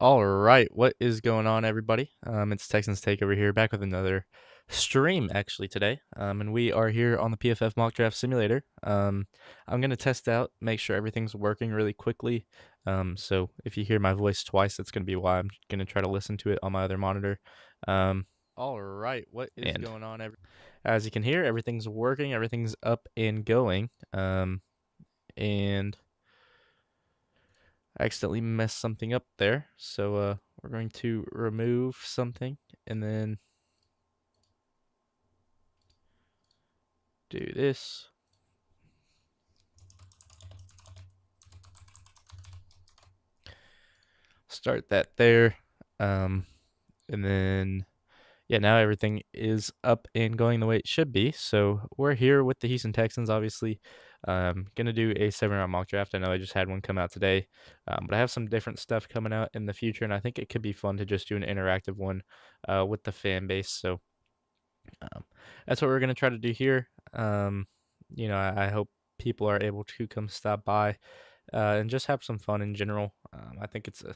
All right, what is going on, everybody? It's Texans Take over here, back with another stream actually today. And we are here on the PFF Mock Draft Simulator. I'm gonna test out, make sure everything's working really quickly. So if you hear my voice twice, that's gonna be why. I'm gonna try to listen to it on my other monitor. All right, what is And going on, as you can hear, everything's working, everything's up and going. And I accidentally messed something up there. So we're going to remove something and then do this. Start that there. And then, yeah, now everything is up and going the way it should be. So we're here with the Houston Texans, obviously. Gonna do a 7 round mock draft. I know I just had one come out today, but I have some different stuff coming out in the future, and I think it could be fun to just do an interactive one with the fan base. So Um, that's what we're gonna try to do here. I hope people are able to come stop by and just have some fun in general. I think it's a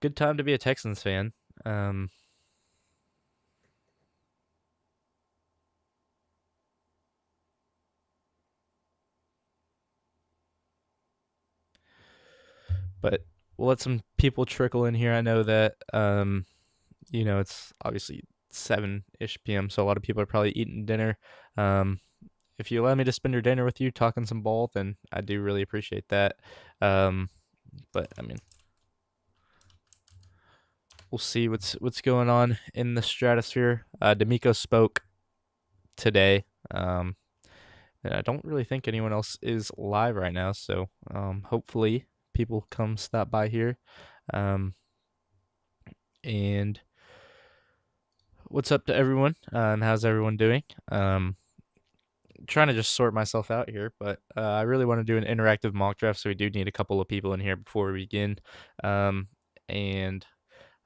good time to be a Texans fan. Um, but we'll let some people trickle in here. I know that it's obviously 7-ish p.m., so a lot of people are probably eating dinner. Um, if you allow me to spend your dinner with you talking some ball, then I do really appreciate that. But I mean, we'll see what's going on in the stratosphere. D'Amico spoke today, and I don't really think anyone else is live right now. So hopefully people come stop by here. Um, and what's up to everyone? How's everyone doing? Trying to just sort myself out here, but I really want to do an interactive mock draft, so we do need a couple of people in here before we begin. And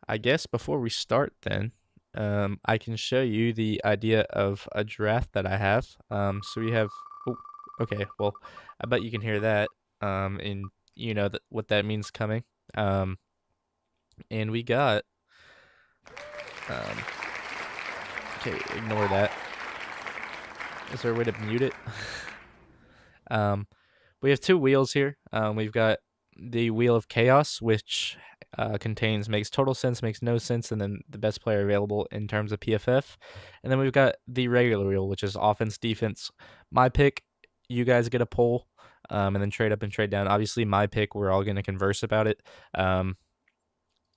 I guess before we start, then, I can show you the idea of a draft that I have. So we have. Oh, okay. Well, I bet you can hear that. And you know what that means coming. Um, and we got. Um, okay, ignore that. Is there a way to mute it? um, we have two wheels here. We've got the wheel of chaos, which contains makes total sense, makes no sense, and then the best player available in terms of PFF. And then we've got the regular wheel, which is offense, defense. My pick, you guys get a poll, and then trade up and trade down. Obviously, my pick, we're all going to converse about it. And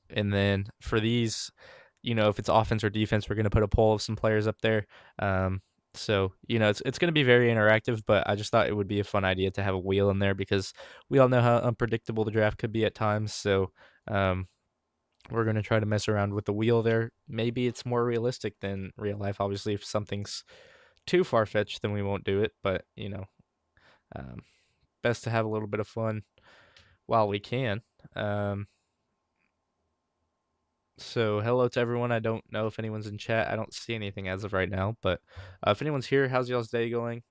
then for these, if it's offense or defense, we're going to put a poll of some players up there. So it's going to be very interactive, but I just thought it would be a fun idea to have a wheel in there because we all know how unpredictable the draft could be at times. So um, we're going to try to mess around with the wheel there. Maybe it's more realistic than real life. Obviously, if something's too far fetched, then we won't do it. But um, best to have a little bit of fun while we can. Um, So hello to everyone. I don't know if anyone's in chat. I don't see anything as of right now, but if anyone's here, how's y'all's day going?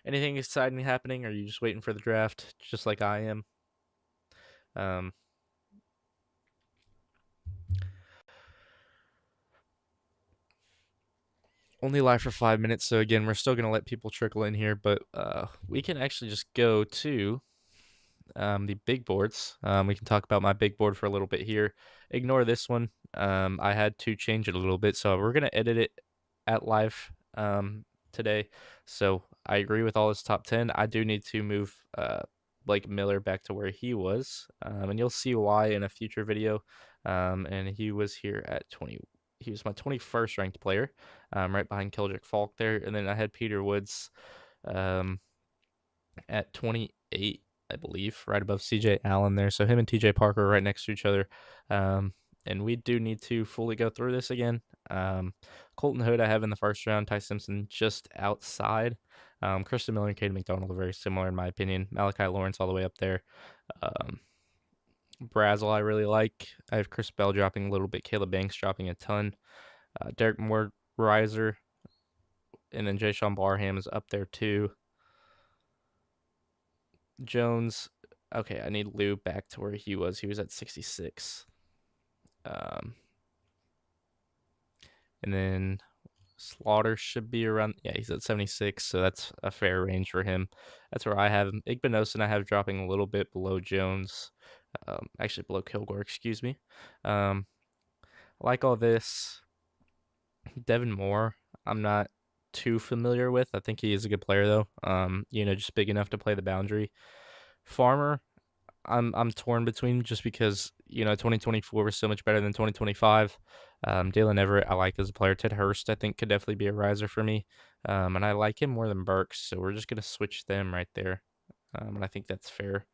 Anything exciting happening? Or are you just waiting for the draft, just like I am? Um, Only live for 5 minutes, so again, we're still gonna let people trickle in here, but we can actually just go to the big boards. We can talk about my big board for a little bit here. Ignore this one. I had to change it a little bit, so we're gonna edit it at live today. So I agree with all his top 10. I do need to move Blake Miller back to where he was, and you'll see why in a future video. And he was here at 20. He was my 21st ranked player, right behind Keldrick Falk there, and then I had Peter Woods. Um, at 28, I believe, right above CJ Allen there. So him and TJ Parker are right next to each other. And we do need to fully go through this again. Colton Hood I have in the first round. Ty Simpson just outside. Kristen Miller and Caden McDonald are very similar in my opinion. Malachi Lawrence all the way up there. Um, Brazel I really like. I have Chris Bell dropping a little bit. Caleb Banks dropping a ton. Derek Moore riser. And then Jay Sean Barham is up there too. Jones Okay, I need Lou back to where he was. He was at 66. Um, and then Slaughter should be around. Yeah, he's at 76, so that's a fair range for him. That's where I have him. Igbenosson I have dropping a little bit below Jones. Actually below Kilgore, excuse me. Um, like all this, Devin Moore, I'm not too familiar with. I think he is a good player though. Just big enough to play the boundary. Farmer, I'm torn between just because 2024 was so much better than 2025. Dalen Everett I like as a player. Ted Hurst I think could definitely be a riser for me, and I like him more than Burks, so we're just gonna switch them right there, and I think that's fair.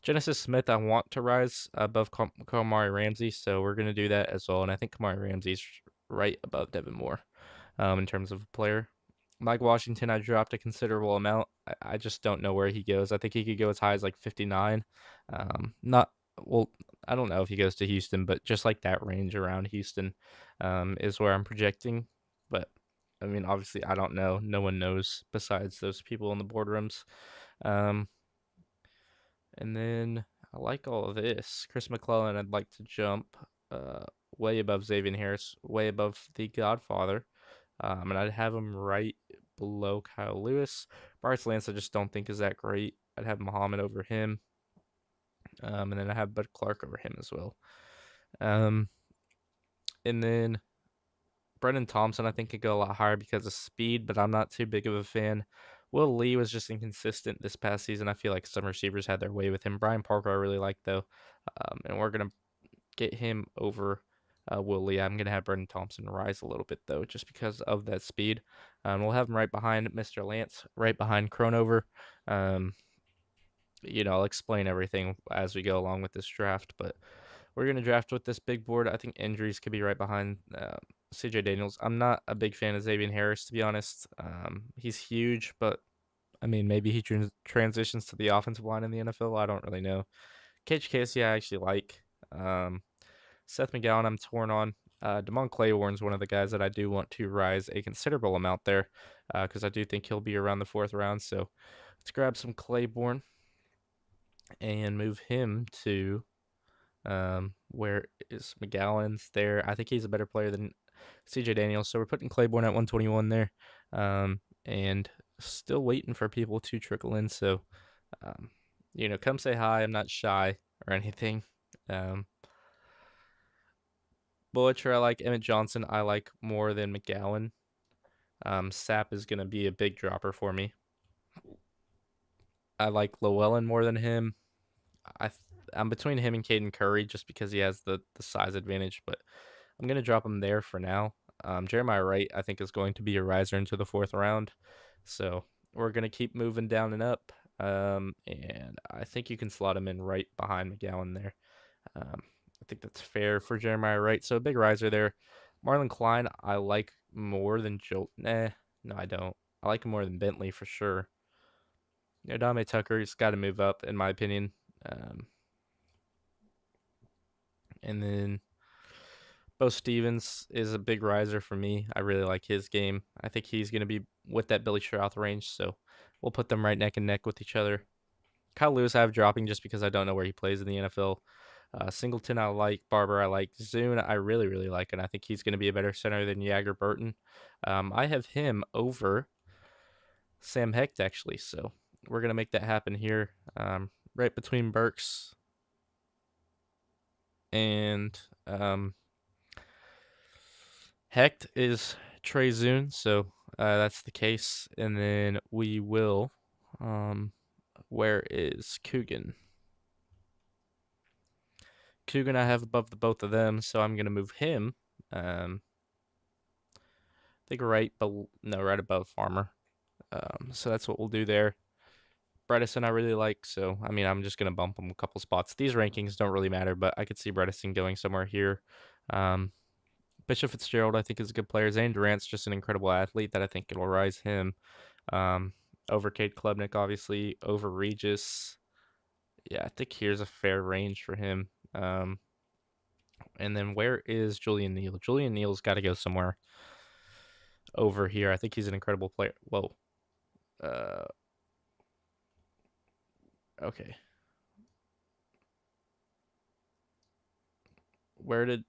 Genesis Smith I want to rise above Kamari Ramsey, so we're gonna do that as well, and I think Kamari Ramsey's right above Devin Moore in terms of a player. Mike Washington, I dropped a considerable amount. I just don't know where he goes. I think he could go as high as like 59. Not well. I don't know if he goes to Houston, but just like that range around Houston is where I'm projecting. But I mean, obviously, I don't know. No one knows besides those people in the boardrooms. Um, and then I like all of this. Chris McClellan, I'd like to jump uh, way above Xavier Harris, way above the Godfather. And I'd have him right below Kyle Lewis. Bryce Lance, I just don't think is that great. I'd have Muhammad over him. And then I have Bud Clark over him as well. Um, and then Brendan Thompson, I think, could go a lot higher because of speed, but I'm not too big of a fan. Will Lee was just inconsistent this past season. I feel like some receivers had their way with him. Brian Parker, I really like, though. And we're going to get him over Will Lee. I'm going to have Brendan Thompson rise a little bit, though, just because of that speed. We'll have him right behind Mr. Lance, right behind Cronover. Um, I'll explain everything as we go along with this draft, but we're going to draft with this big board. I think injuries could be right behind CJ Daniels. I'm not a big fan of Xavier Harris, to be honest. He's huge, but I mean, maybe he transitions to the offensive line in the NFL. I don't really know. Cage Casey, I actually like. Um, Seth McGowan, I'm torn on. Damon Claiborne's one of the guys that I do want to rise a considerable amount there because I do think he'll be around the fourth round. So let's grab some Claiborne and move him to where is McGowan's there. I think he's a better player than CJ Daniels. So we're putting Claiborne at 121 there, and still waiting for people to trickle in. So, come say hi. I'm not shy or anything. Um, Butcher, I like. Emmett Johnson, I like more than McGowan. Sapp is going to be a big dropper for me. I like Llewellyn more than him. I I'm between him and Caden Curry just because he has the size advantage, but I'm gonna drop him there for now. Jeremiah Wright I think is going to be a riser into the fourth round, so we're gonna keep moving down and up. And I think you can slot him in right behind McGowan there. I think that's fair for Jeremiah Wright. So a big riser there. Marlon Klein I like more than Jolt. Nah, no I don't. I like him more than Bentley for sure. Dame Tucker's got to move up in my opinion. Um, and then Bo Stevens is a big riser for me. I really like his game. I think he's going to be with that Billy Strouth range, so we'll put them right neck and neck with each other. Kyle Lewis I have dropping just because I don't know where he plays in the NFL. Singleton I like. Barber I like. Zune I really, really like, and I think he's going to be a better center than Jagger Burton. I have him over Sam Hecht, actually, so we're going to make that happen here. Right between Burks and Hecht is Trey Zune, so that's the case. And then we will. Where is Coogan? Coogan I have above the both of them, so I'm gonna move him. I think right above Farmer. So that's what we'll do there. Bredesen I really like, so I mean I'm just gonna bump him a couple spots. These rankings don't really matter, but I could see Bredesen going somewhere here. Um, Bishop Fitzgerald, I think, is a good player. Zane Durant's just an incredible athlete that I think it'll rise him over Cade Klubnik, obviously, over Regis. Yeah, I think here's a fair range for him. And then where is Julian Neal? Julian Neal's got to go somewhere over here. I think he's an incredible player. Whoa. Uh, okay. Where did?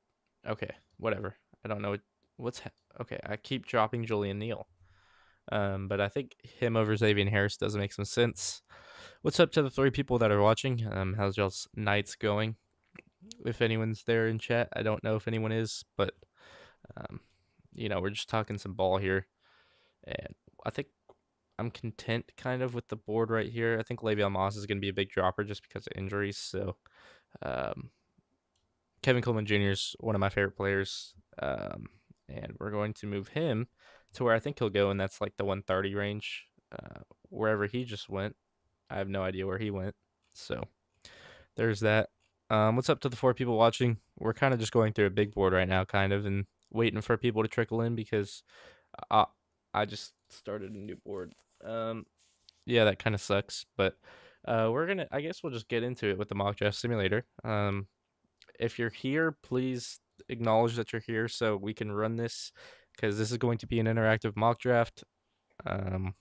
Okay, whatever. I don't know what's. Okay, I keep dropping Julian Neal. But I think him over Xavier Harris does make some sense. What's up to the three people that are watching? How's y'all's nights going? If anyone's there in chat, I don't know if anyone is, but um, we're just talking some ball here, and I think I'm content kind of with the board right here. I think Le'Veon Moss is going to be a big dropper just because of injuries. So um, Kevin Coleman Jr. is one of my favorite players, and we're going to move him to where I think he'll go, and that's like the 130 range. Wherever he just went, I have no idea where he went. So there's that. What's up to the four people watching? We're kind of just going through a big board right now, kind of, and waiting for people to trickle in because I, I just started a new board. Um, yeah, that kind of sucks, but I guess we'll just get into it with the mock draft simulator. If you're here, please acknowledge that you're here so we can run this because this is going to be an interactive mock draft. Um,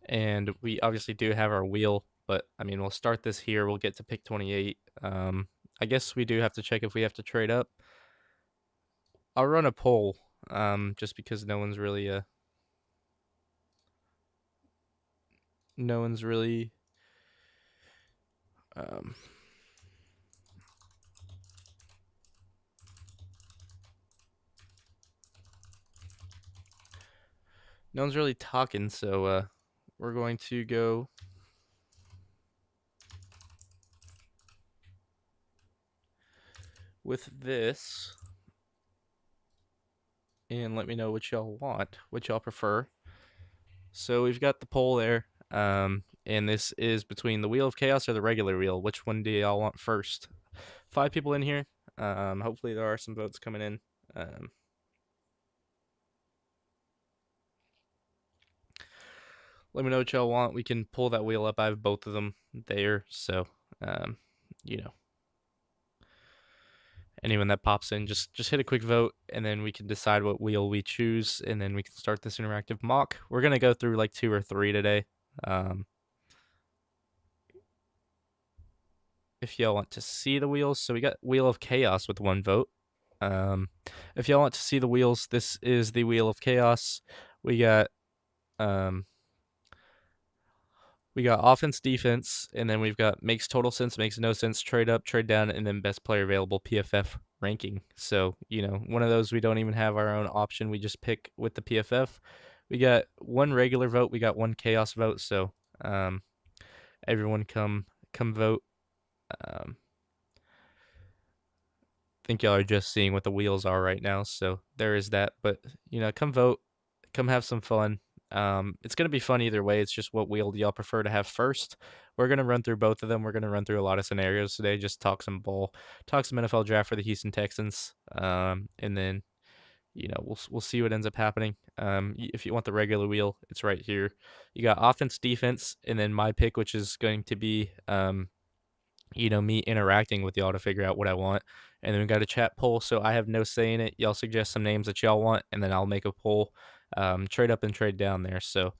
and we obviously do have our wheel, but I mean, we'll start this here. We'll get to pick 28. I guess we do have to check if we have to trade up. I'll run a poll, just because no one's really, um, no one's really talking. So we're going to go with this, and let me know what y'all want, what y'all prefer. So we've got the poll there. And this is between the Wheel of Chaos or the regular wheel. Which one do y'all want first? 5 people in here. Hopefully there are some votes coming in. Let me know what y'all want. We can pull that wheel up. I have both of them there. So, um, you know, anyone that pops in, just hit a quick vote, and then we can decide what wheel we choose, and then we can start this interactive mock. We're gonna go through like 2 or 3 today. If y'all want to see the wheels, so we got Wheel of Chaos with 1 vote. If y'all want to see the wheels, this is the Wheel of Chaos. We got um, we got offense, defense, and then we've got makes total sense, makes no sense, trade up, trade down, and then best player available PFF ranking. So, one of those we don't even have our own option. We just pick with the PFF. We got 1 regular vote, we got 1 chaos vote, so everyone come vote. Think y'all are just seeing what the wheels are right now, so there is that. But come vote, come have some fun. It's gonna be fun either way. It's just what wheel do y'all prefer to have first? We're gonna run through both of them. We're gonna run through a lot of scenarios today. Just talk some ball, talk some NFL draft for the Houston Texans, and then we'll see what ends up happening. If you want the regular wheel, it's right here. You got offense, defense, and then my pick, which is going to be me interacting with y'all to figure out what I want. And then we got a chat poll, so I have no say in it. Y'all suggest some names that y'all want, and then I'll make a poll, trade up and trade down there. So,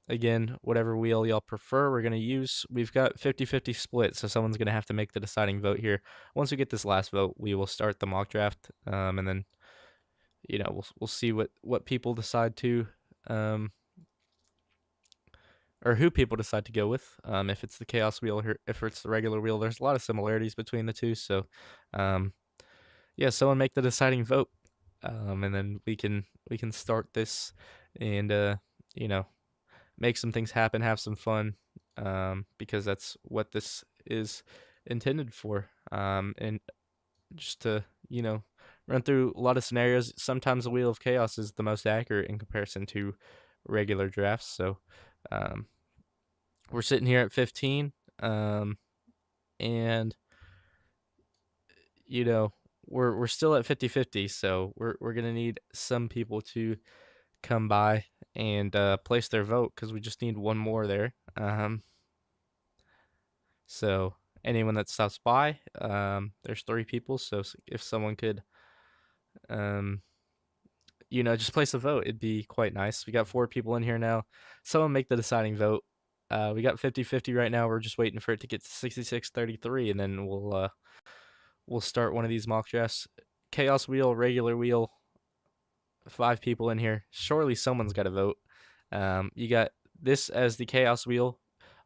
again, whatever wheel y'all prefer, we're going to use. We've got 50-50 split, so someone's going to have to make the deciding vote here. Once we get this last vote, we will start the mock draft, and then, we'll see what people decide to, or who people decide to go with. If it's the chaos wheel or if it's the regular wheel, there's a lot of similarities between the two. So, um, yeah, someone make the deciding vote, and then we can start this and you know make some things happen, have some fun, because that's what this is intended for. And just to run through a lot of scenarios. Sometimes the wheel of chaos is the most accurate in comparison to regular drafts. So. Um, we're sitting here at 15, and you know we're still at 50-50, so we're gonna need some people to come by and place their vote because we just need one more there. So anyone that stops by, there's 3 people, so if someone could um just place a vote, it'd be quite nice. We got 4 people in here now. Someone make the deciding vote. We got 50-50 right now. We're just waiting for it to get to 66-33, and then we'll start one of these mock drafts. Chaos wheel, regular wheel, 5 people in here. Surely someone's got to vote. You got this as the chaos wheel,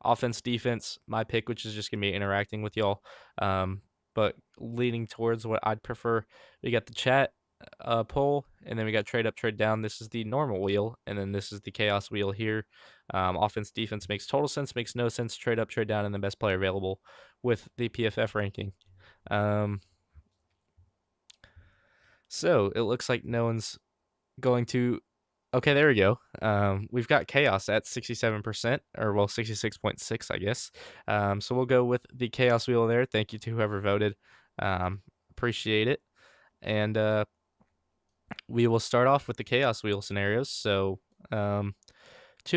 offense, defense. My pick, which is just gonna be interacting with y'all, but leaning towards what I'd prefer. We got the chat poll, and then we got trade up, trade down. This is the normal wheel, and then this is the chaos wheel here. Offense, defense makes total sense, makes no sense. Trade up, trade down, and the best player available with the PFF ranking. Um, so it looks like no one's going to. Okay, there we go. We've got chaos at 67%, or well, 66.6, I guess. So we'll go with the chaos wheel there. Thank you to whoever voted. Appreciate it. And we will start off with the chaos wheel scenarios. So to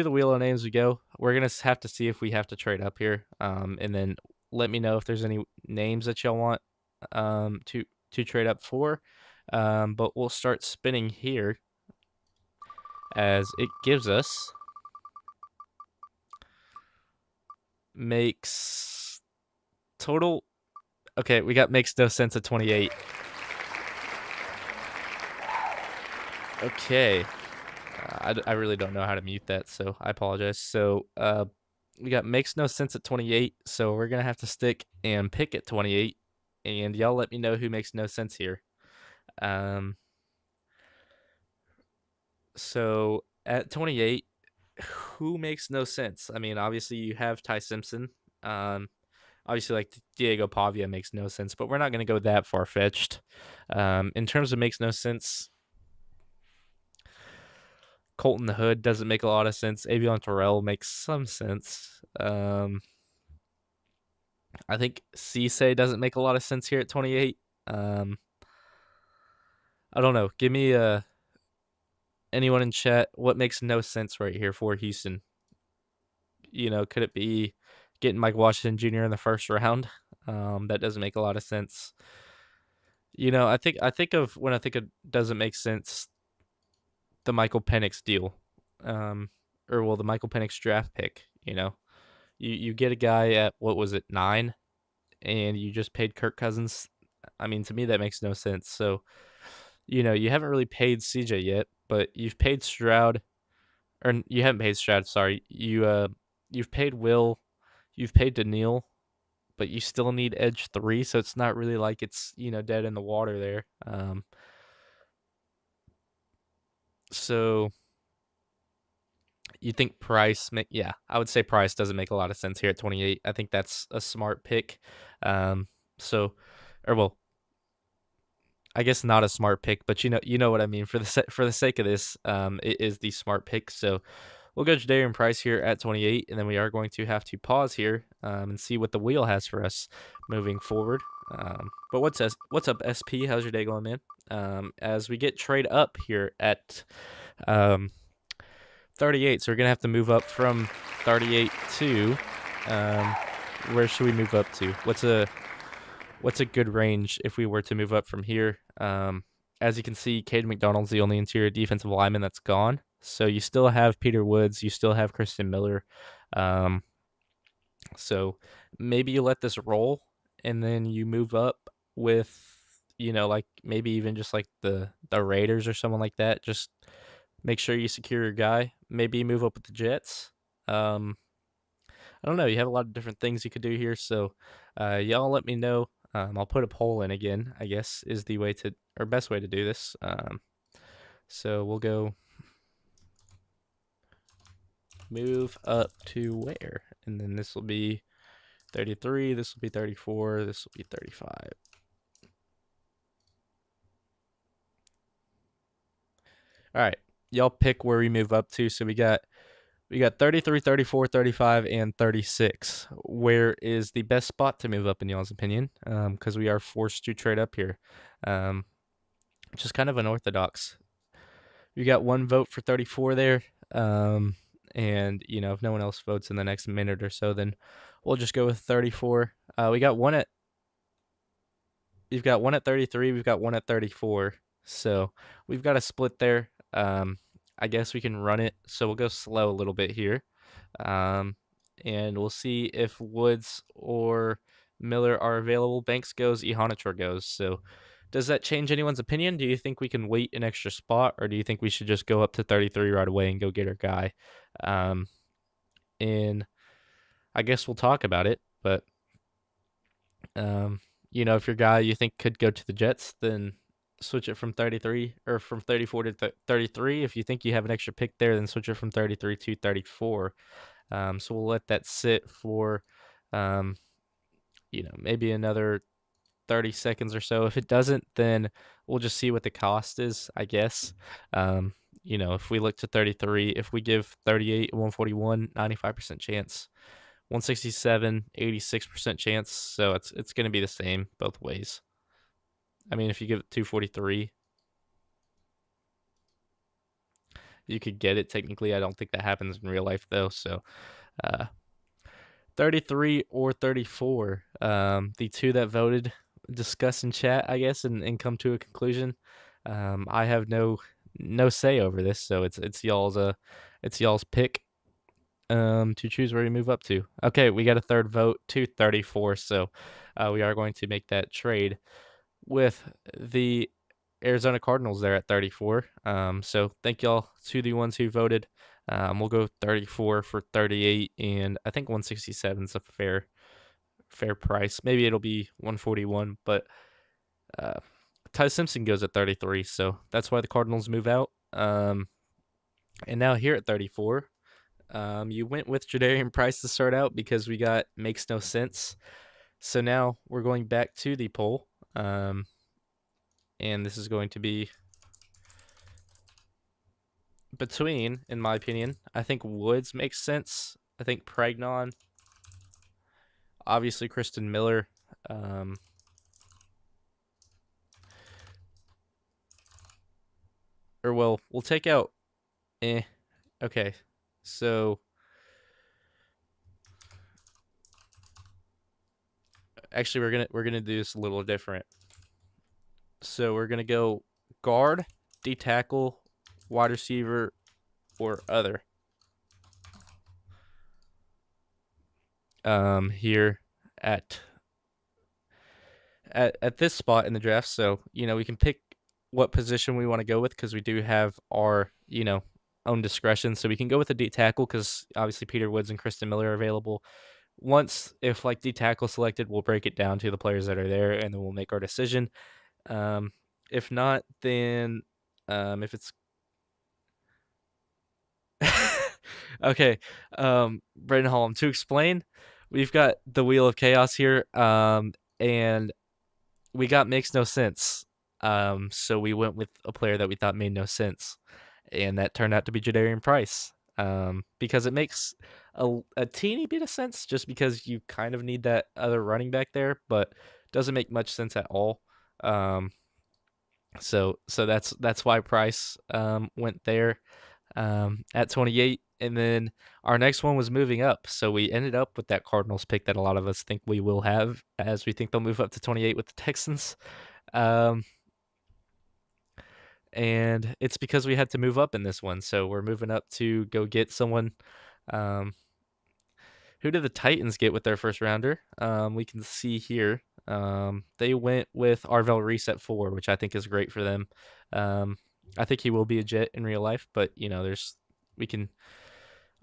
the wheel of names we go. We're gonna have to see if we have to trade up here. And then let me know if there's any names that y'all want to trade up for. But we'll start spinning here as it gives us makes total. Okay, we got makes no sense at 28. Okay. I really don't know how to mute that, so I apologize. So we got makes no sense at 28, so we're gonna have to stick and pick at 28, and y'all let me know who makes no sense here. So at 28, who makes no sense? I mean, obviously you have Ty Simpson. Obviously, like Diego Pavia makes no sense, but we're not going to go that far fetched. In terms of makes no sense, Colton the Hood doesn't make a lot of sense. Avion Terrell makes some sense. I think Cisse doesn't make a lot of sense here at 28. I don't know. Give me anyone in chat what makes no sense right here for Houston. Could it be getting Mike Washington Jr. in the first round? That doesn't make a lot of sense. I think of when I think it doesn't make sense, the Michael Penix deal, or the Michael Penix draft pick. You get a guy at what was it 9, and you just paid Kirk Cousins. I mean, to me that makes no sense. So you haven't really paid CJ yet, but you've paid Stroud, or you haven't paid Stroud. Sorry, you've paid Will, you've paid Daniil, but you still need edge 3, so it's not really like it's dead in the water there. So you think Price? Yeah, I would say Price doesn't make a lot of sense here at 28. I think that's a smart pick. So, or well, I guess not a smart pick, but you know what I mean. For the sake of this, it is the smart pick. So we'll go Jadarian Price here at 28, and then we are going to have to pause here and see what the wheel has for us moving forward. But what's up, SP? How's your day going, man? As we get trade up here at 38, so we're gonna have to move up from 38 to where should we move up to? What's a good range if we were to move up from here? As you can see, Cade McDonald's the only interior defensive lineman that's gone. So you still have Peter Woods, you still have Christian Miller. So maybe you let this roll and then you move up with like maybe even just like the Raiders or someone like that. Just make sure you secure your guy. Maybe you move up with the Jets. I don't know. You have a lot of different things you could do here. So y'all let me know. I'll put a poll in again, I guess, is the way to, or best way to do this. So we'll go move up to where? And then this will be 33, this will be 34, this will be 35. All right. Y'all pick where we move up to. So we got 33, 34, 35, and 36. Where is the best spot to move up in y'all's opinion? Because we are forced to trade up here, which is kind of unorthodox. We got one vote for 34 there, and if no one else votes in the next minute or so, then we'll just go with 34. You've got one at 33. We've got one at 34. So we've got a split there. I guess we can run it. So we'll go slow a little bit here. And we'll see if Woods or Miller are available, Banks goes, Ihanator goes. So does that change anyone's opinion? Do you think we can wait an extra spot, or do you think we should just go up to 33 right away and go get our guy? Um, and I guess we'll talk about it. But um, if your guy you think could go to the Jets, then switch it from 33 or from 34 to 33. If you think you have an extra pick there, then switch it from 33 to 34. So we'll let that sit for, um, maybe another 30 seconds or so. If it doesn't, then we'll just see what the cost is, I guess. Um, if we look to 33, if we give 38, 141, 95% chance, 167, 86% chance. So it's going to be the same both ways. I mean, if you give it 243, you could get it technically. I don't think that happens in real life though. So, uh, 33 or 34. The two that voted discuss in chat, I guess, and come to a conclusion. I have no say over this, so it's y'all's pick to choose where you move up to. Okay, we got a third vote to 34, so we are going to make that trade with the Arizona Cardinals there at 34. So thank y'all to the ones who voted. We'll go 34 for 38, and I think 167 is a fair price. Maybe it'll be 141, but uh, Ty Simpson goes at 33, so that's why the Cardinals move out. And now here at 34, you went with Jadarian Price to start out because we got makes no sense. So now we're going back to the poll, and this is going to be between, in my opinion, I think Woods makes sense. I think Pregnon, obviously Kristen Miller. Or well, we'll take out. Okay, so actually we're gonna do this a little different. So we're gonna go guard, D tackle, wide receiver, or other. Here at at this spot in the draft. So, we can pick what position we want to go with because we do have our, own discretion. So we can go with a D tackle because obviously Peter Woods and Kristen Miller are available. Once, if like D tackle selected, we'll break it down to the players that are there and then we'll make our decision. Um, if not, then if it's okay, Brendan Holm, to explain, we've got the Wheel of Chaos here, and we got makes no sense. So we went with a player that we thought made no sense, and that turned out to be Jadarian Price. Because it makes a teeny bit of sense, just because you kind of need that other running back there, but doesn't make much sense at all. So that's why Price went there at 28, and then our next one was moving up. So we ended up with that Cardinals pick that a lot of us think we will have, as we think they'll move up to 28 with the Texans. Um, and it's because we had to move up in this one. So we're moving up to go get someone. Um, who did the Titans get with their first rounder? We can see here. They went with Arvell Reese at 4, which I think is great for them. I think he will be a Jet in real life, but we can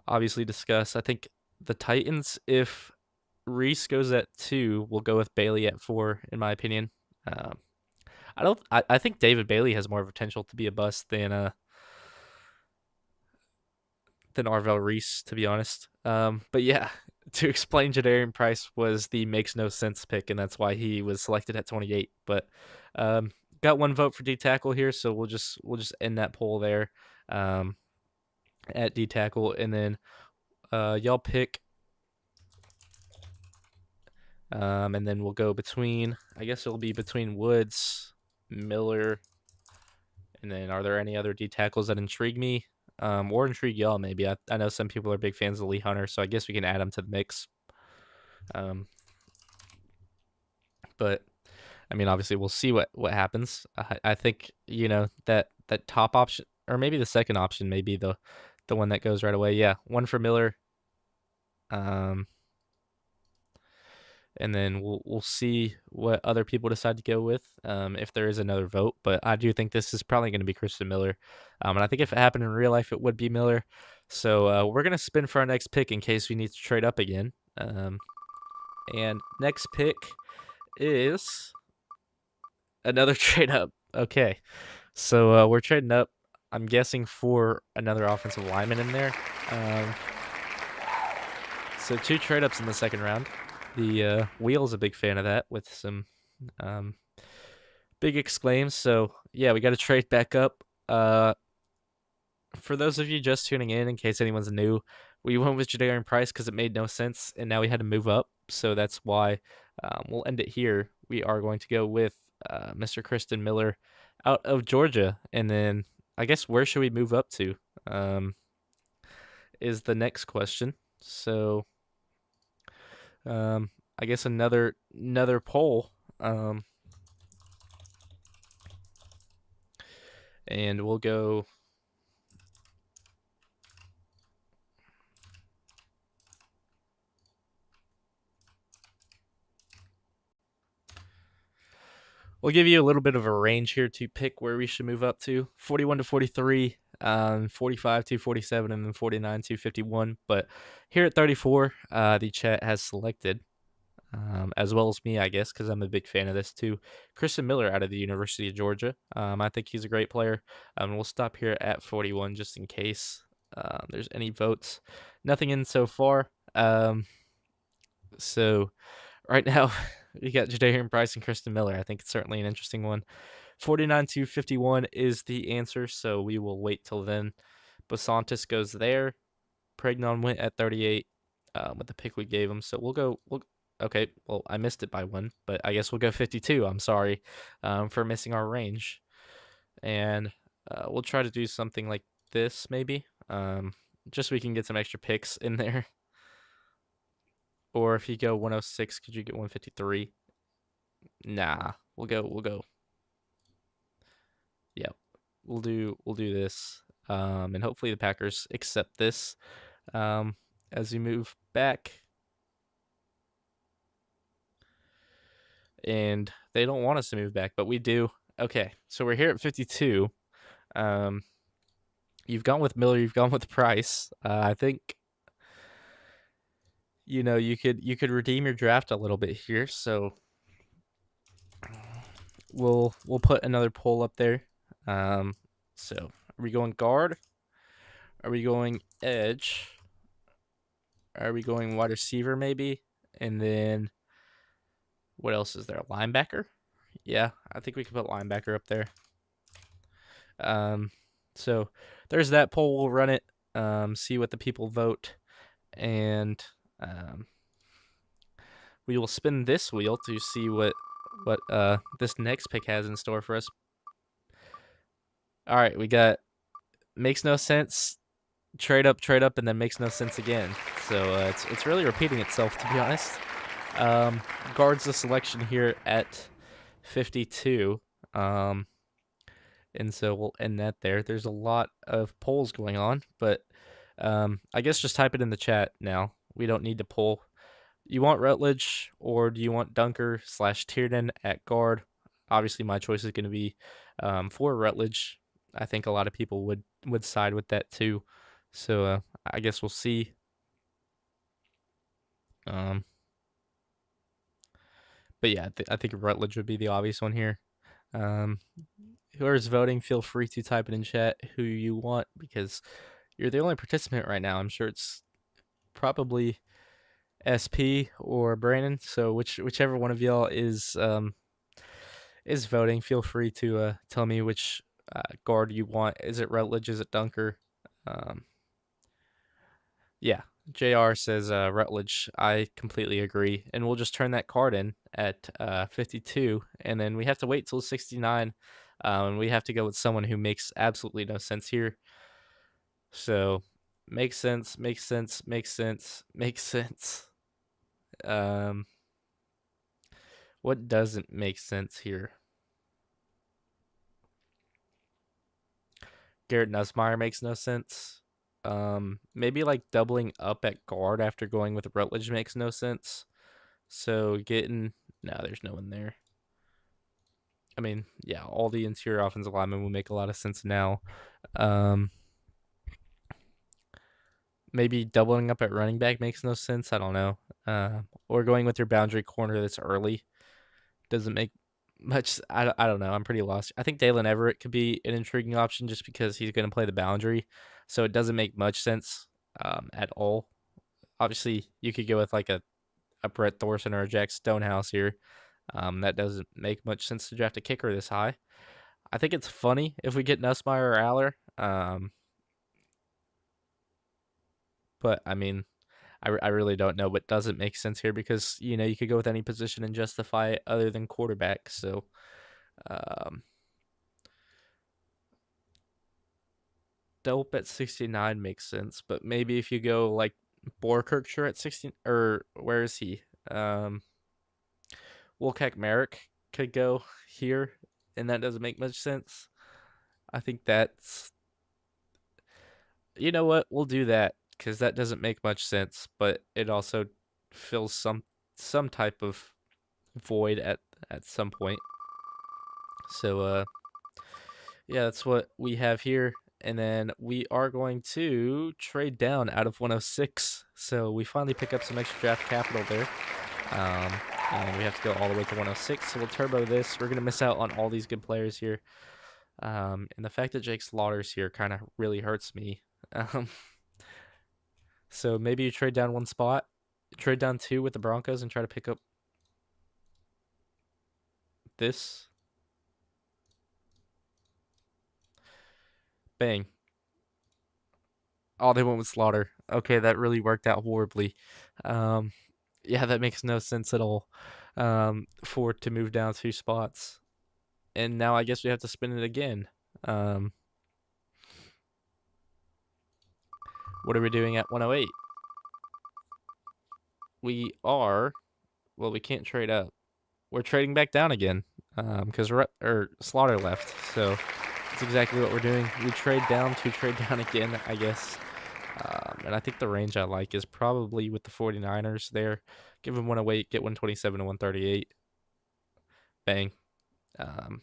obviously discuss. I think the Titans, if Reese goes at 2, we'll go with Bailey at 4, in my opinion. Um, I don't. I think David Bailey has more potential to be a bust than Arvell Reese, to be honest. But yeah, to explain, Jadarian Price was the makes no sense pick, and that's why he was selected at 28. But got one vote for D tackle here, so we'll just end that poll there at D tackle, and then y'all pick, and then we'll go between. I guess it'll be between Woods, Miller, and then are there any other D tackles that intrigue me? Or intrigue y'all maybe. I know some people are big fans of Lee Hunter, so I guess we can add him to the mix. But I mean, obviously, we'll see what happens. I think that top option, or maybe the second option, may be the one that goes right away. Yeah, one for Miller, um, and then we'll see what other people decide to go with, if there is another vote. But I do think this is probably going to be Christian Miller, and I think if it happened in real life, it would be Miller. So we're gonna spin for our next pick in case we need to trade up again. And next pick is another trade up. Okay, so we're trading up. I'm guessing for another offensive lineman in there. Um, so two trade ups in the second round. The Wheel's a big fan of that with some um, big exclaims. So yeah, we got to trade back up. For those of you just tuning in case anyone's new, we went with Jadarian Price because it made no sense, and now we had to move up. So that's why we'll end it here. We are going to go with Mr. Kristen Miller out of Georgia, and then I guess where should we move up to? Um, is the next question. So um, I guess another poll. And we'll go. We'll give you a little bit of a range here to pick where we should move up to 41 to 43, 45 to 47, and then 49 to 51. But here at 34, the chat has selected, as well as me, I guess, because I'm a big fan of this too, Kristen Miller out of the University of Georgia. I think he's a great player. We'll stop here at 41 just in case there's any votes. Nothing in so far. So right now, we got Jadarian Price and Kristen Miller. I think it's certainly an interesting one. 49 to 51 is the answer, so we will wait till then. Basantis goes there. Pregnon went at 38 with the pick we gave him. So okay, well, I missed it by one, but I guess we'll go 52. I'm sorry for missing our range. And we'll try to do something like this maybe, just so we can get some extra picks in there. Or if you go 106, could you get 153? Nah, we'll go. Yeah, we'll do this. And hopefully the Packers accept this as we move back. And they don't want us to move back, but we do. Okay, so we're here at 52. You've gone with Miller, you've gone with Price. I think you could redeem your draft a little bit here. So we'll put another poll up there. So are we going guard? Are we going edge? Are we going wide receiver maybe? And then what else is there? Linebacker? Yeah, I think we can put linebacker up there. So there's that poll. We'll run it, see what the people vote, and we will spin this wheel to see what this next pick has in store for us. All right, we got makes no sense, trade up, and then makes no sense again. So it's really repeating itself, to be honest. Guards the selection here at 52. And so we'll end that there. There's a lot of polls going on, but I guess just type it in the chat now. We don't need to poll. You want Rutledge or do you want Dunker / Tiernan at guard? Obviously, my choice is going to be for Rutledge. I think a lot of people would side with that too. So I guess we'll see. But yeah, I think Rutledge would be the obvious one here. Whoever's voting, feel free to type it in chat who you want because you're the only participant right now. I'm sure it's probably SP or Brandon. So whichever one of y'all is voting, feel free to tell me which guard you want. Is it Rutledge? Is it Dunker? Yeah, JR says Rutledge. I completely agree, and we'll just turn that card in at 52, and then we have to wait till 69, and we have to go with someone who makes absolutely no sense here. So, makes sense, makes sense, makes sense, makes sense. What doesn't make sense here? Garrett Nussmeier makes no sense. Maybe like doubling up at guard after going with Rutledge makes no sense. So getting no, there's no one there. I mean, yeah, all the interior offensive linemen will make a lot of sense now. Um, maybe doubling up at running back makes no sense. I don't know. Or going with your boundary corner that's early doesn't make much. I don't know. I'm pretty lost. I think Dalen Everett could be an intriguing option just because he's going to play the boundary, so it doesn't make much sense at all. Obviously, you could go with like a Brett Thorson or a Jack Stonehouse here. That doesn't make much sense to draft a kicker this high. I think it's funny if we get Nussmeyer or Aller. But I mean, I really don't know what doesn't make sense here because you could go with any position and justify it other than quarterback. So um, Delp at 69 makes sense, but maybe if you go like Borkirksher at 16, or where is he? Wolcott Merrick could go here, and that doesn't make much sense. I think that's, you know what, we'll do that because that doesn't make much sense, but it also fills some type of void at some point. So yeah, that's what we have here. And then we are going to trade down out of 106. So we finally pick up some extra draft capital there. Um, and we have to go all the way to 106. So we'll turbo this. We're going to miss out on all these good players here. And the fact that Jake Slaughter's here kind of really hurts me. Um, so maybe you trade down one spot, trade down two with the Broncos, and try to pick up this. Bang. Oh, they went with Slaughter. Okay, that really worked out horribly. Um, yeah, that makes no sense at all. For it to move down two spots, and now I guess we have to spin it again. Um, what are we doing at 108? We are. Well, we can't trade up. We're trading back down again. Because Slaughter left, so that's exactly what we're doing. We trade down to trade down again, I guess. And I think the range I like is probably with the 49ers there. Give them 108, get 127 to 138. Bang. Um,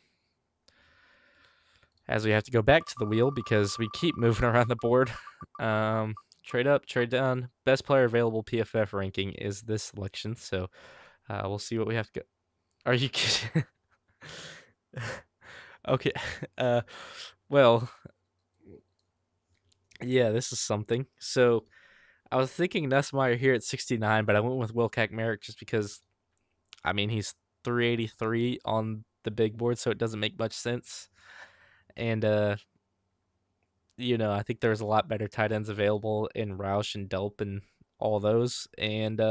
as we have to go back to the wheel because we keep moving around the board. Trade up, trade down. Best player available PFF ranking is this selection, so we'll see what we have to go. Are you kidding? Okay. Uh, well, yeah, this is something. So I was thinking Nussmeyer here at 69, but I went with Wilcack Merrick just because, I mean, he's 383 on the big board, so it doesn't make much sense. And I think there's a lot better tight ends available in Roush and Delp and all those. And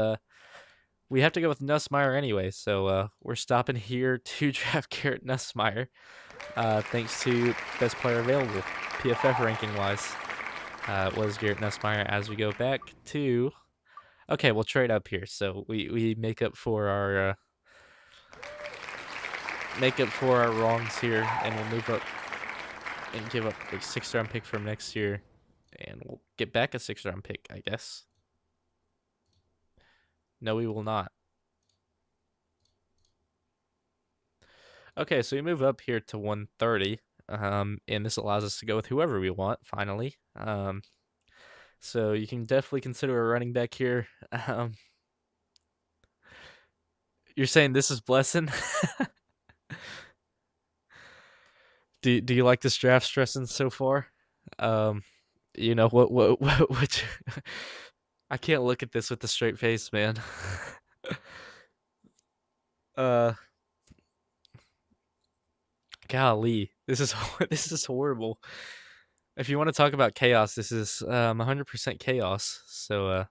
we have to go with Nussmeyer anyway, so we're stopping here to draft Garrett Nussmeyer, thanks to best player available, PFF ranking wise. Was Garrett Nussmeyer. As we go back to, okay, we'll trade up here, so we make up for our wrongs here, and we'll move up and give up a 6th round pick from next year, and we'll get back a 6th round pick, I guess. No, we will not. Okay, so we move up here to 130, and this allows us to go with whoever we want, finally. So you can definitely consider a running back here. You're saying this is blessing? Do you like this draft stressing so far? Um, what I can't look at this with a straight face, man. uh, golly, this is this is horrible. If you want to talk about chaos, this is 100% chaos. So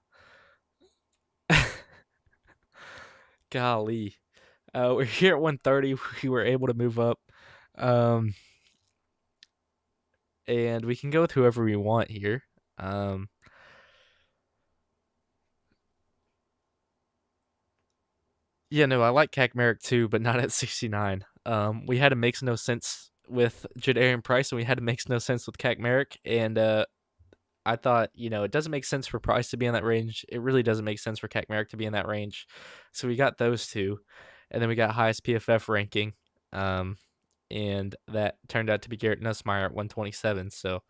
golly, we're here at 130. We were able to move up, um, and we can go with whoever we want here. Yeah, no, I like Merrick too, but not at 69. We had a makes no sense with Jadarian Price, and we had a makes no sense with Merrick, and I thought, it doesn't make sense for Price to be in that range. It really doesn't make sense for Merrick to be in that range. So we got those two. And then we got highest PFF ranking. Um, and that turned out to be Garrett Nussmeier at 127. So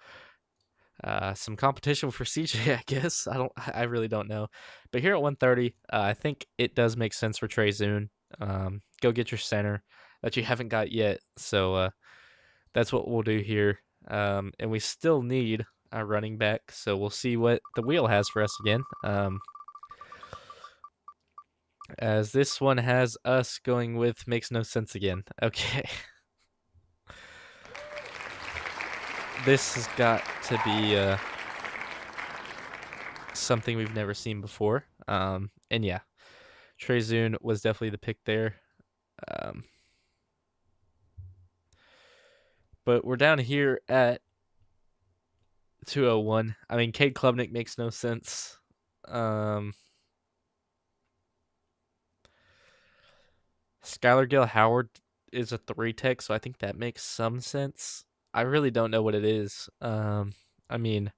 some competition for CJ, I guess. I really don't know. But here at 130, I think it does make sense for Trey Zune. Go get your center that you haven't got yet. So that's what we'll do here. And we still need a running back. So we'll see what the wheel has for us again. As this one has us going with makes no sense again. Okay. This has got to be something we've never seen before. And yeah, Trey Zune was definitely the pick there. But we're down here at 201. I mean, Cade Klubnik makes no sense. Skylar Gill Howard is a 3 tech, so I think that makes some sense. I really don't know what it is. I mean,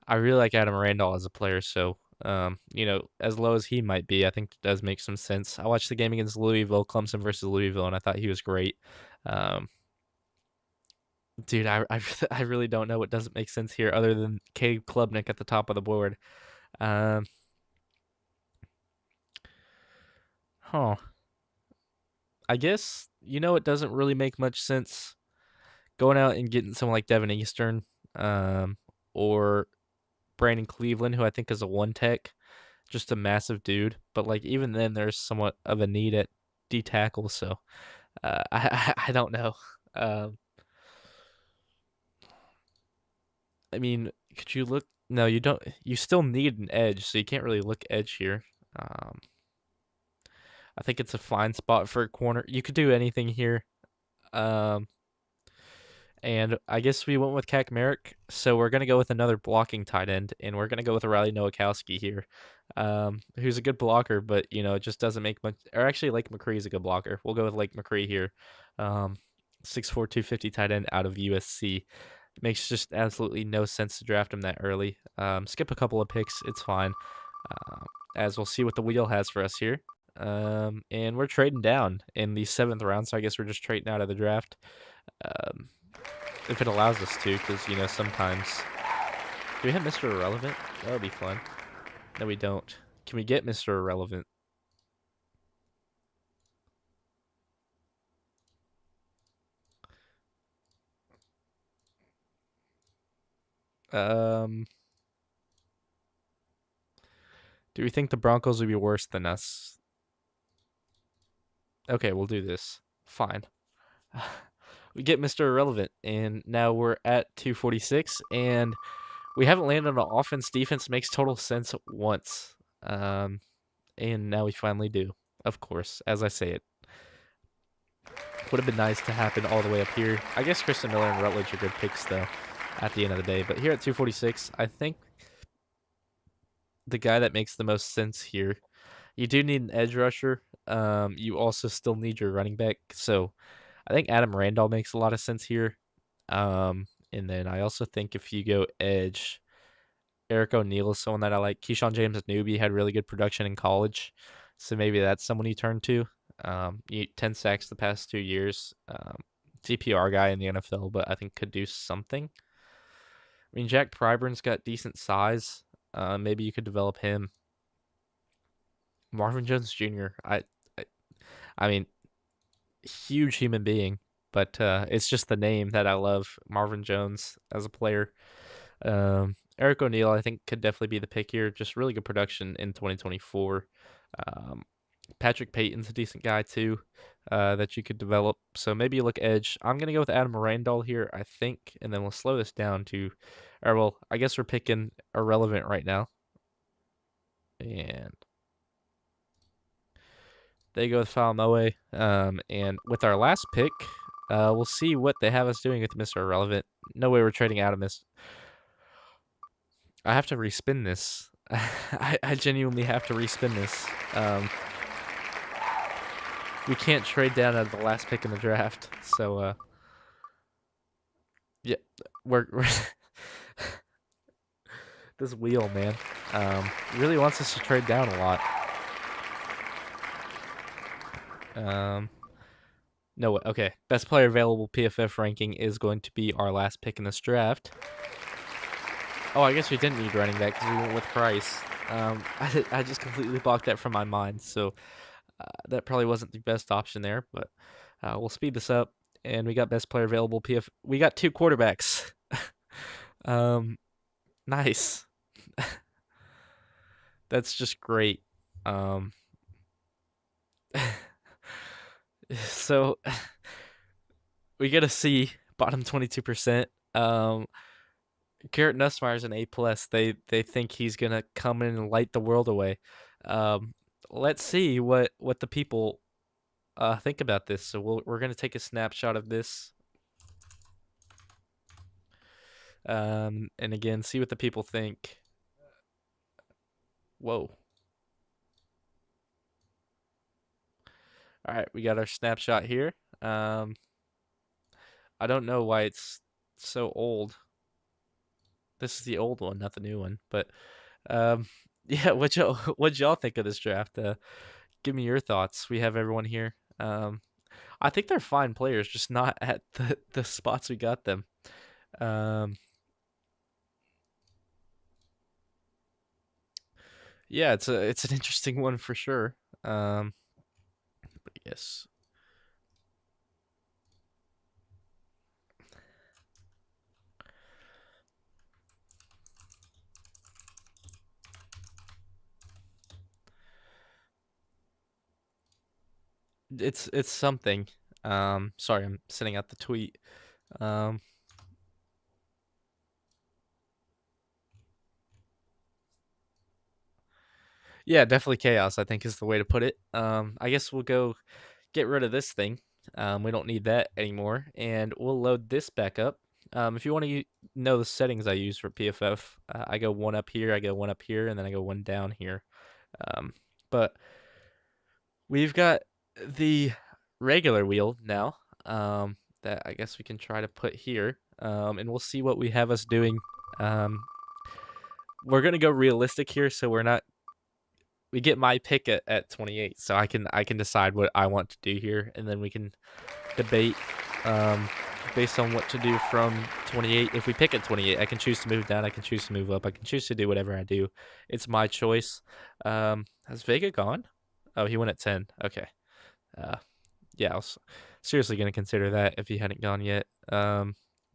I really like Adam Randall as a player, so as low as he might be, I think it does make some sense. I watched the game against Louisville, Clemson versus Louisville, and I thought he was great. Dude, I really don't know what doesn't make sense here other than Cade Klubnik at the top of the board. Huh. I guess, it doesn't really make much sense going out and getting someone like Devin Eastern, or Brandon Cleveland, who I think is a 1 tech, just a massive dude. But like even then, there's somewhat of a need at D tackle, so I don't know. I mean, could you look? No, you don't. You still need an edge, so you can't really look edge here. I think it's a fine spot for a corner. You could do anything here. And I guess we went with Merrick, so we're gonna go with another blocking tight end, and we're gonna go with a Riley Nowakowski here, who's a good blocker, but it just doesn't make much. Or actually, Lake McCree is a good blocker. We'll go with Lake McCree here, 6'4", 250 tight end out of USC. Makes just absolutely no sense to draft him that early. Skip a couple of picks, it's fine. As we'll see what the wheel has for us here. And we're trading down in the 7th round, so I guess we're just trading out of the draft. If it allows us to, because, sometimes... Do we have Mr. Irrelevant? That would be fun. No, we don't. Can we get Mr. Irrelevant? Do we think the Broncos would be worse than us? Okay, we'll do this. Fine. We get Mr. Irrelevant, and now we're at 246, and we haven't landed on an offense. Defense makes total sense once, and now we finally do, of course, as I say it. Would have been nice to happen all the way up here. I guess Christian Miller and Rutledge are good picks, though, at the end of the day. But here at 246, I think the guy that makes the most sense here, you do need an edge rusher. You also still need your running back, so I think Adam Randall makes a lot of sense here. And then I also think if you go edge, Eric O'Neal is someone that I like. Keyshawn James at newbie had really good production in college, so maybe that's someone you turn to. 10 sacks the past 2 years. CPR guy in the NFL, but I think could do something. I mean, Jack Pryburn's got decent size. Maybe you could develop him. Marvin Jones Jr. I mean, huge human being, but it's just the name that I love. Marvin Jones as a player. Eric O'Neal, I think, could definitely be the pick here. Just really good production in 2024. Patrick Payton's a decent guy, too, that you could develop. So maybe you look edge. I'm going to go with Adam Randall here, I think, and then we'll slow this down to, or well, I guess we're picking irrelevant right now. And they go with Falamoe. And with our last pick, we'll see what they have us doing with Mr. Irrelevant. No way we're trading out of this. I have to respin this. I genuinely have to respin this. We can't trade down at the last pick in the draft. So, yeah, we're This wheel, man. Really wants us to trade down a lot. Um, no, okay. Best player available PFF ranking is going to be our last pick in this draft. Oh, I guess we didn't need running back because we went with Price. I just completely blocked that from my mind, so that probably wasn't the best option there. But we'll speed this up, and we got best player available. We got two quarterbacks. um, nice. That's just great. Um, so we get a C, bottom 22%. Garrett Nussmeier's an A plus. They think he's gonna come in and light the world away. Um, let's see what the people think about this. So we're gonna take a snapshot of this, and again see what the people think. Whoa! All right, we got our snapshot here. I don't know why it's so old. This is the old one, not the new one. But yeah, what y'all think of this draft? Give me your thoughts. We have everyone here. I think they're fine players, just not at the spots we got them. Um, yeah, it's an interesting one for sure. But yes, it's something. Sorry, I'm sending out the tweet. Um, yeah, definitely chaos, I think is the way to put it. I guess we'll go get rid of this thing. We don't need that anymore, and we'll load this back up. If you want to know the settings I use for PFF, I go one up here, I go one up here, and then I go one down here. But we've got the regular wheel now, that I guess we can try to put here, and we'll see what we have us doing. Um, we're gonna go realistic here, so we're not. We get my pick at 28, so I can decide what I want to do here, and then we can debate um, based on what to do from 28. If we pick at 28, I can choose to move down. I can choose to move up. I can choose to do whatever I do. It's my choice. Has Vega gone? Oh, he went at 10. Okay. Uh, yeah, I was seriously gonna consider that if he hadn't gone yet.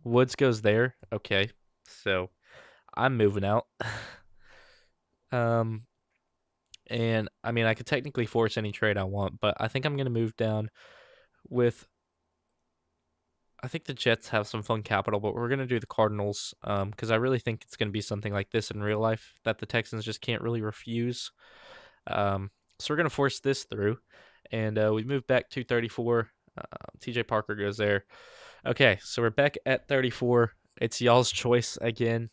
Woods goes there. Okay, so I'm moving out. um, and I mean I could technically force any trade I want, but I think I'm gonna move down with. I think the Jets have some fun capital, but we're gonna do the Cardinals because I really think it's gonna be something like this in real life that the Texans just can't really refuse. Um, so we're gonna force this through, and we move back to 34. TJ Parker goes there. Okay, so we're back at 34. It's y'all's choice again.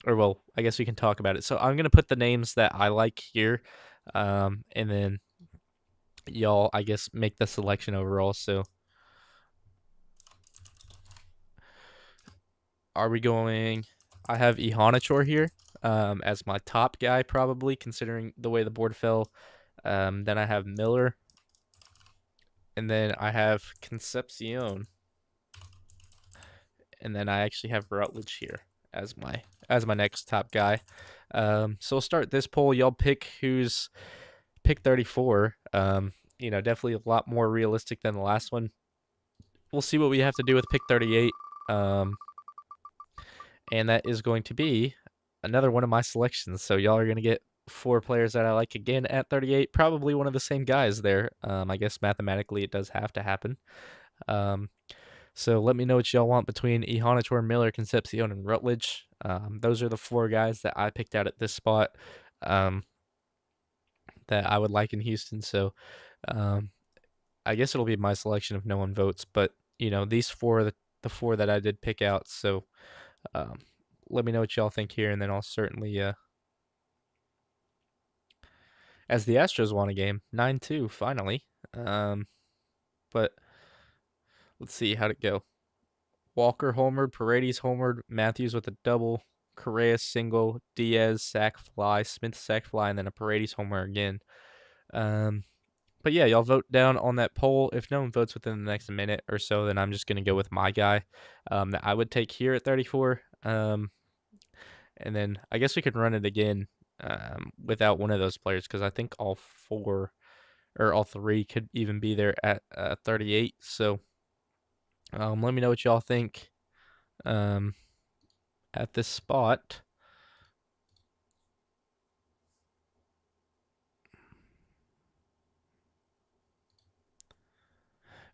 Or well, I guess we can talk about it. So I'm gonna put the names that I like here, and then y'all, I guess, make the selection overall. So are we going? I have Ihanator here, as my top guy probably, considering the way the board fell. Then I have Miller, and then I have Concepcion, and then I actually have Rutledge here as my next top guy. So we'll start this poll. Y'all pick who's pick 34. Definitely a lot more realistic than the last one. We'll see what we have to do with pick 38. And that is going to be another one of my selections. So y'all are going to get four players that I like again at 38. Probably one of the same guys there. I guess mathematically it does have to happen. Um, so let me know what y'all want between Ihanator, Miller, Concepcion, and Rutledge. Those are the four guys that I picked out at this spot, um, that I would like in Houston. So um, I guess it'll be my selection if no one votes. But these four are the four that I did pick out. So um, let me know what y'all think here, and then I'll certainly, as the Astros won a game 9-2 finally. But let's see how'd it go. Walker homered, Paredes homered, Matthews with a double, Correa single, Diaz sack fly, Smith sack fly, and then a Paredes homer again. Um, but yeah, y'all vote down on that poll. If no one votes within the next minute or so, then I'm just gonna go with my guy that I would take here at 34. And then I guess we could run it again without one of those players because I think all four or all three could even be there at 38. So let me know what y'all think um, at this spot.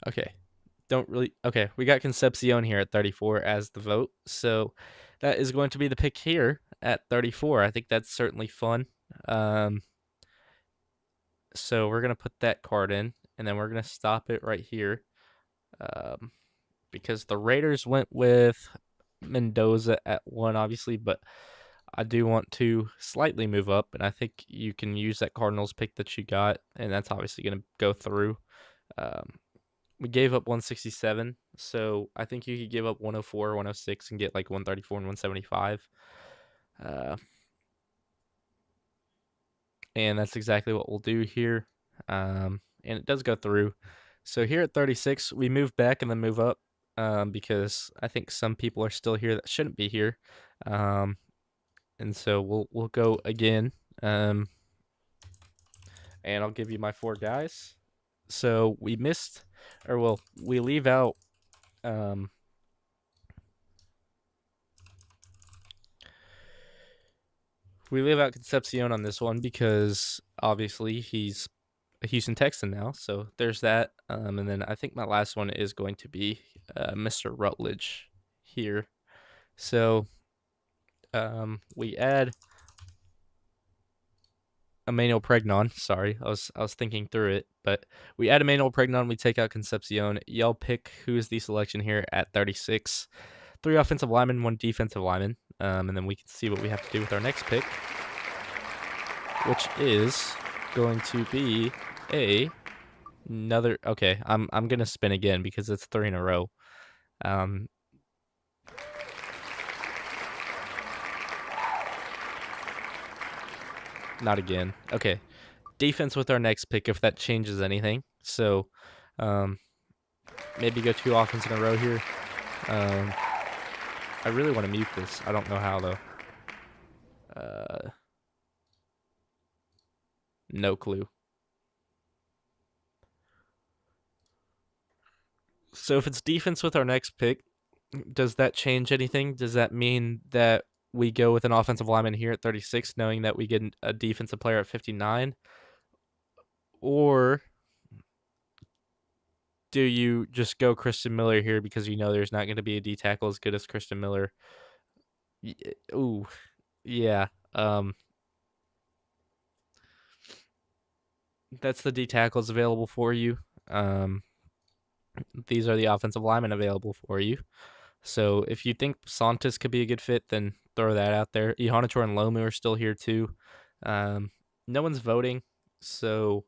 Okay. Don't really. Okay, we got Concepcion here at 34 as the vote. So that is going to be the pick here at 34. I think that's certainly fun. Um, so we're going to put that card in, and then we're going to stop it right here um, because the Raiders went with Mendoza at 1, obviously, but I do want to slightly move up, and I think you can use that Cardinals pick that you got, and that's obviously going to go through. Um, we gave up 167, so I think you could give up 104, 106, and get like 134 and 175. Uh, and that's exactly what we'll do here. And it does go through. So here at 36, we move back and then move up because I think some people are still here that shouldn't be here. And so we'll go again. And I'll give you my 4 guys. So we missed, or well, we leave out. We leave out Concepcion on this one because obviously he's a Houston Texan now. So there's that. And then I think my last one is going to be Mr. Rutledge here. So we add Emmanuel Pregnon. Sorry, I was thinking through it, but we add Emmanuel Pregnon. We take out Concepcion. Y'all pick who is the selection here at 36. 3 offensive linemen, 1 defensive lineman, and then we can see what we have to do with our next pick, which is going to be another. Okay, I'm gonna spin again because it's 3 in a row. Not again. Okay, defense with our next pick if that changes anything. So, maybe go 2 offense in a row here. I really want to mute this. I don't know how though. No clue. So if it's defense with our next pick, does that change anything? Does that mean that we go with an offensive lineman here at 36, knowing that we get a defensive player at 59? Or do you just go Christian Miller here because you know there's not going to be a D tackle as good as Christian Miller? Ooh, yeah. That's the D tackles available for you. These are the offensive linemen available for you. So if you think Santos could be a good fit, then throw that out there. Ihanator and Lomu are still here too. No one's voting, so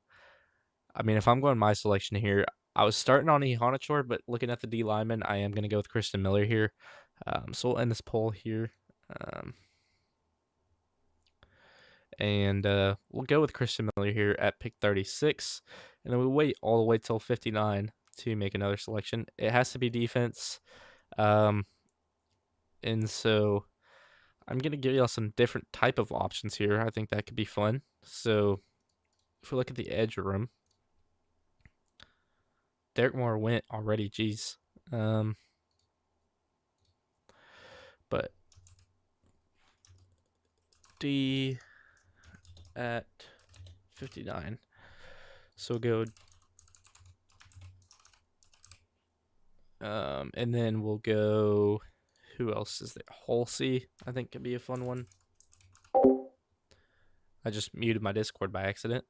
I mean, if I'm going my selection here, I was starting on Ihanator, but looking at the D lineman, I am going to go with Christian Miller here. So we'll end this poll here. And we'll go with Christian Miller here at pick 36. And then we wait all the way till 59 to make another selection. It has to be defense. And so I'm going to give y'all some different type of options here. I think that could be fun. So if we look at the edge room, Derek Moore went already. Geez. But D at 59. So we'll go. And then we'll go. Who else is there? Halsey, I think, could be a fun one. I just muted my Discord by accident.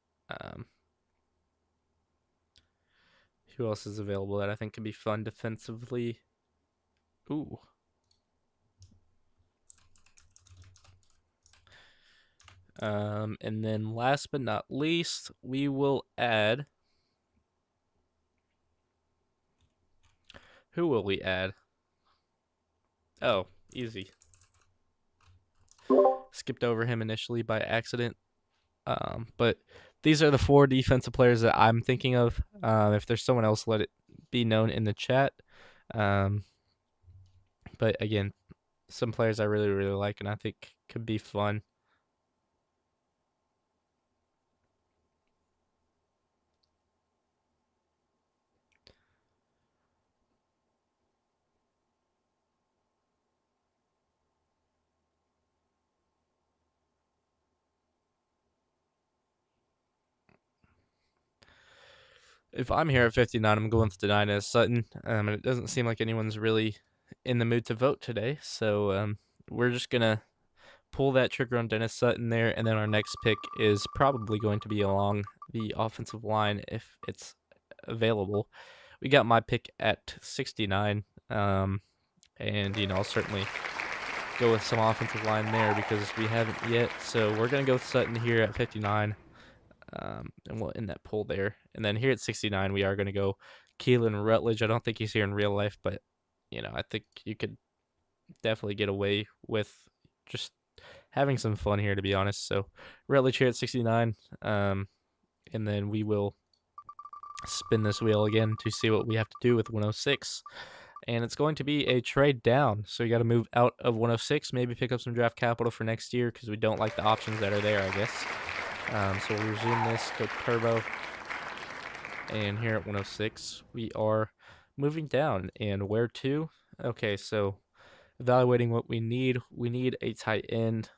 Who else is available that I think could be fun defensively? Ooh. And then last but not least, we will add. Who will we add? Oh, easy. skipped over him initially by accident. But these are the four defensive players that I'm thinking of. If there's someone else, let it be known in the chat. Um, but again, some players I really, really like and I think could be fun. If I'm here at 59, I'm going to Dennis Sutton. And it doesn't seem like anyone's really in the mood to vote today. So we're just going to pull that trigger on Dennis Sutton there. And then our next pick is probably going to be along the offensive line if it's available. We got my pick at 69. And, I'll certainly go with some offensive line there because we haven't yet. So we're going to go with Sutton here at 59. And we'll end that poll there. And then here at 69, we are going to go Keelan Rutledge. I don't think he's here in real life, but, I think you could definitely get away with just having some fun here, to be honest. So Rutledge here at 69. And then we will spin this wheel again to see what we have to do with 106. And it's going to be a trade down. So you got to move out of 106, maybe pick up some draft capital for next year because we don't like the options that are there, I guess. So we'll resume this, go turbo. And here at 106, we are moving down. And where to? Okay, so evaluating what we need a tight end.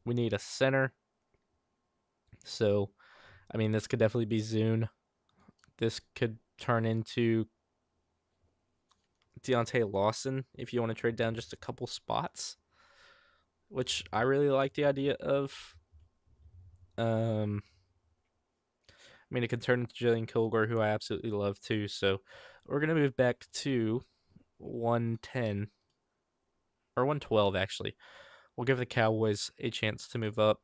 We need a center. So, this could definitely be Zune. This could turn into Deontay Lawson if you want to trade down just a couple spots, which I really like the idea of. It could turn into Jillian Kilgore, who I absolutely love too. So we're going to move back to 110 or 112, actually. We'll give the Cowboys a chance to move up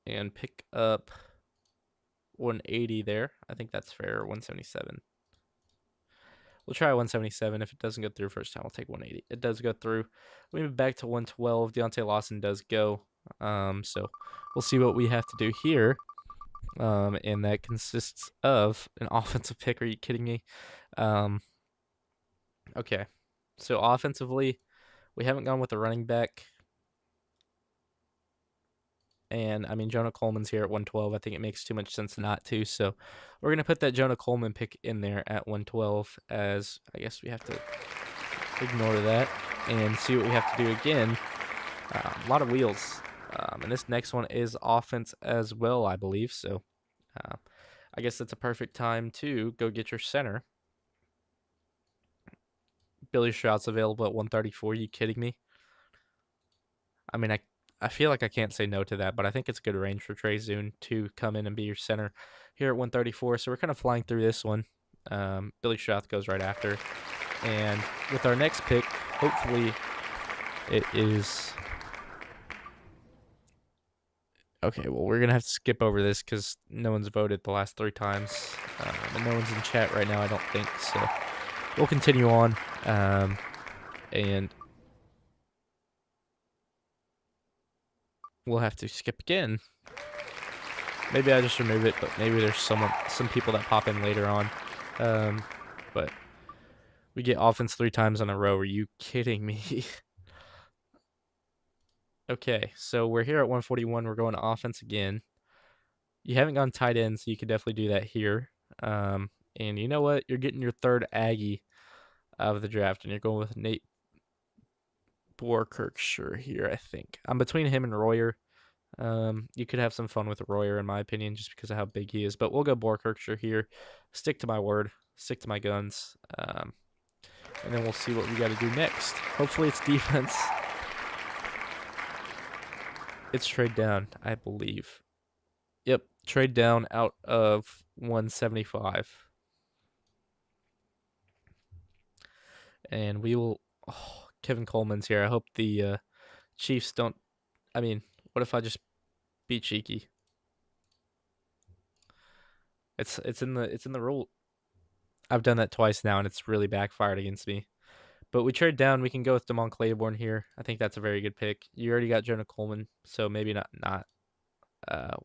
and pick up 180 there. I think that's fair. 177. We'll try 177. If it doesn't go through first time, we'll take 180. It does go through. We move back to 112. Deontay Lawson does go. So we'll see what we have to do here. And that consists of an offensive pick. Are you kidding me? Okay. So offensively, we haven't gone with a running back. And Jonah Coleman's here at 112. I think it makes too much sense not to. So we're going to put that Jonah Coleman pick in there at 112, as I guess we have to ignore that and see what we have to do again. A lot of wheels. And this next one is offense as well, I believe. So I guess that's a perfect time to go get your center. Billy Stroud's available at 134. Are you kidding me? I feel like I can't say no to that, but I think it's a good range for Trey Zune to come in and be your center here at 134. So we're kind of flying through this one. Billy Stroud goes right after. And with our next pick, hopefully it is... Okay, well, we're going to have to skip over this because no one's voted the last 3 times. And no one's in chat right now, I don't think. So we'll continue on. And we'll have to skip again. Maybe I just remove it, but maybe there's some people that pop in later on. But we get offense 3 times in a row. Are you kidding me? Okay, so we're here at 141. We're going to offense again. You haven't gone tight end, so you could definitely do that here. And you know what? You're getting your third Aggie out of the draft, and you're going with Nate Borkirkshire here, I think. I'm between him and Royer. You could have some fun with Royer, in my opinion, just because of how big he is. But we'll go Borkirkshire here. Stick to my word. Stick to my guns. And then we'll see what we got to do next. Hopefully it's defense. It's trade down, I believe. Yep, trade down out of 175. And we will... Oh, Kevin Coleman's here. I hope the Chiefs don't... what if I just be cheeky? It's in the rule. I've done that twice now, and it's really backfired against me. But we trade down, we can go with Damon Claiborne here. I think that's a very good pick. You already got Jonah Coleman, so maybe not.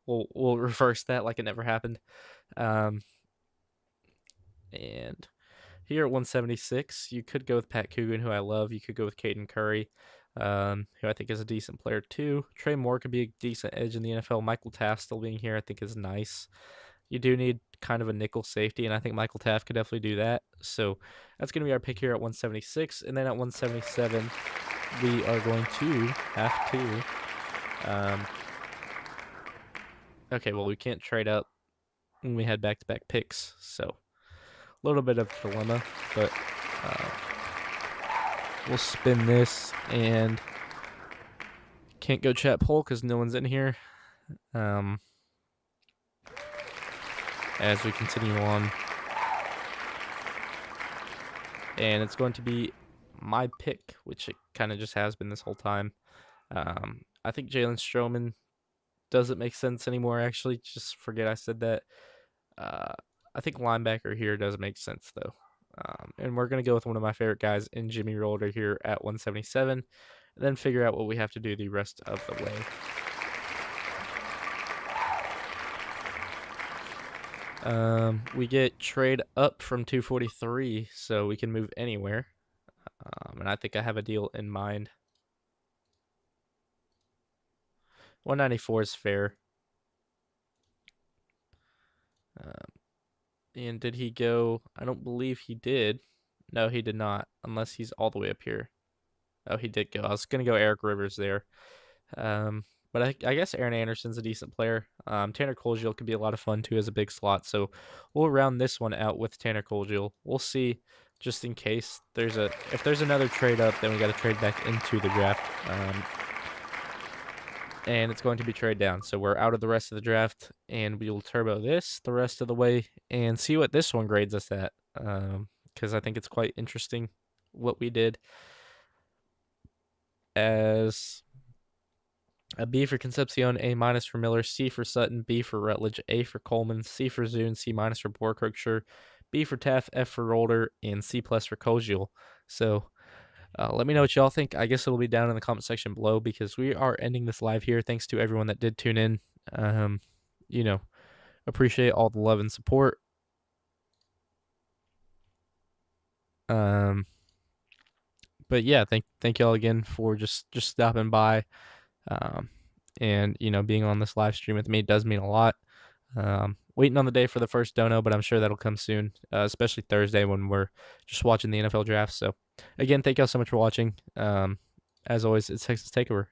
We'll reverse that like it never happened. Um, and here at 176, you could go with Pat Coogan, who I love. You could go with Caden Curry, who I think is a decent player too. Trey Moore could be a decent edge in the NFL. Michael Taft still being here, I think, is nice. You do need kind of a nickel safety, and I think Michael Taft could definitely do that. So that's going to be our pick here at 176. And then at 177, we are going to have to. Okay, well, we can't trade up when we had back-to-back picks, so a little bit of a dilemma, but we'll spin this and can't go chat poll because no one's in here. As we continue on, and it's going to be my pick, which it kind of just has been this whole time. I think Jalen Stroman doesn't make sense anymore, actually. Just forget I said that. I think linebacker here does make sense, though. And we're going to go with one of my favorite guys in Jimmy Rolder here at 177, and then figure out what we have to do the rest of the way. We get trade up from 243, so we can move anywhere. And I think I have a deal in mind. 194 is fair. And did he go? I don't believe he did. No, he did not, unless he's all the way up here. Oh, he did go. I was going to go Eric Rivers there. But I guess Aaron Anderson's a decent player. Tanner Colgill could be a lot of fun, too, as a big slot. So we'll round this one out with Tanner Colgill. We'll see, just in case if there's another trade up, then we got to trade back into the draft. And it's going to be trade down. So we're out of the rest of the draft, and we will turbo this the rest of the way and see what this one grades us at, because I think it's quite interesting what we did. As a B for Concepcion, A minus for Miller, C for Sutton, B for Rutledge, A for Coleman, C for Zune, C minus for Borkirkshire, B for Taft, F for Rolder, and C plus for Kojiel. So let me know what y'all think. I guess it'll be down in the comment section below because we are ending this live here. Thanks to everyone that did tune in. Appreciate all the love and support. But yeah, thank y'all again for just stopping by. And being on this live stream with me does mean a lot. Waiting on the day for the first dono, but I'm sure that'll come soon, especially Thursday when we're just watching the NFL draft. So again, thank y'all so much for watching. As always, it's Texas Takeover.